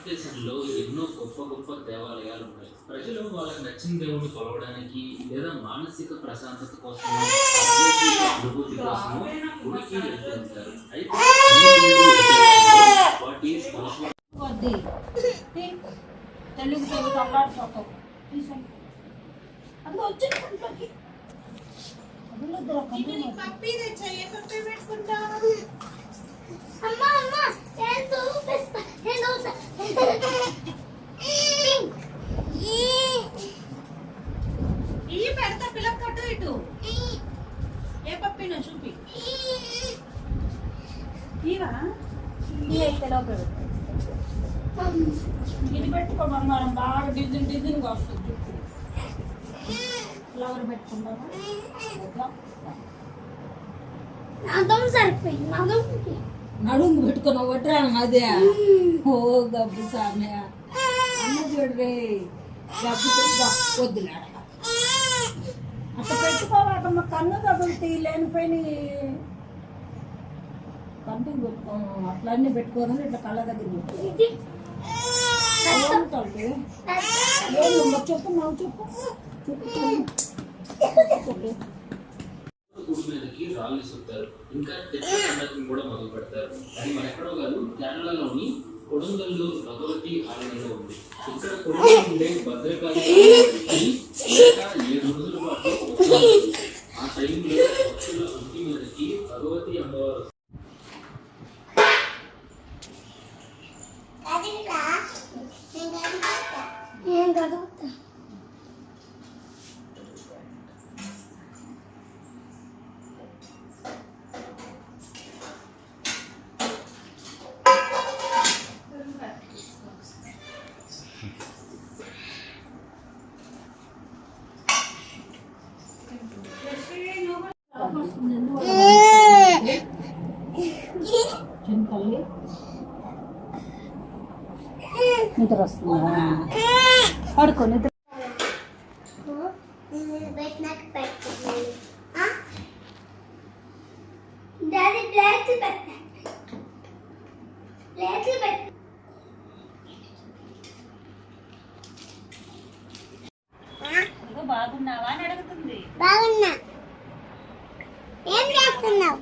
భారతదేశంలో ఎన్నో గొప్ప గొప్ప దేవాలయాలు ఉన్నాయి. ప్రజలు వాళ్ళకి నచ్చిన దేవుడిని కొలవడానికి లేదా మానసిక ప్రశాంతత కోసం ఆధ్యాత్మిక అనుభూతి కోసం గుడికి వెళ్తూ ఉంటారు. అయితే వాటి పెడతా పిల్లలు కట్టు ఇటు ఏ పప్పినో చూపి ఇవా ఇది పెట్టుకోమని మనం బాగా డిజైన్ డిజైన్గా వస్తుంది ఫ్లవర్ పెట్టుకుంటామా నడుము పెట్టుకున్నావు వడ్రా అదే ఓ గబ్బు సామె అన్న చూడరే గబ్బు వద్దులే అట్లా పెట్టుకోవాలమ్మ కన్ను తగులుతీ లేనిపోయిన కంటికి పెట్టుకో అట్లా అన్నీ పెట్టుకోదని ఇట్లా కళ్ళ దగ్గర చెప్పు నువ్వు చెప్పు గుడి మీదకి రాళ్ళు ఇస్తారు. ఇంకా తెచ్చ పండుగను కూడా మొదలు పెడతారు. అది మన ఎక్కడో కాదు, కేరళలోని కొడంగల్లూరు భగవతి ఆలయంలో ఉంది. ఇక్కడ కొడంగల్ ఉండే భద్రకాళి 7 రోజుల పాటు ఆ టైంలో భక్తుల ఇంటి మీదకి భగవతి అమ్మవారు నిద్ర వస్తుందా పడుకో నిద్ర బాగున్నావా అని అడుగుతుంది. బాగున్నా. ఏం చేస్తున్నావు?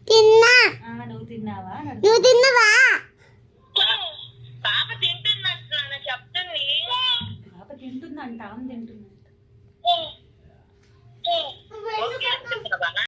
తిన్నా. నువ్వు తిన్నావా? నువ్వు తిన్నావా?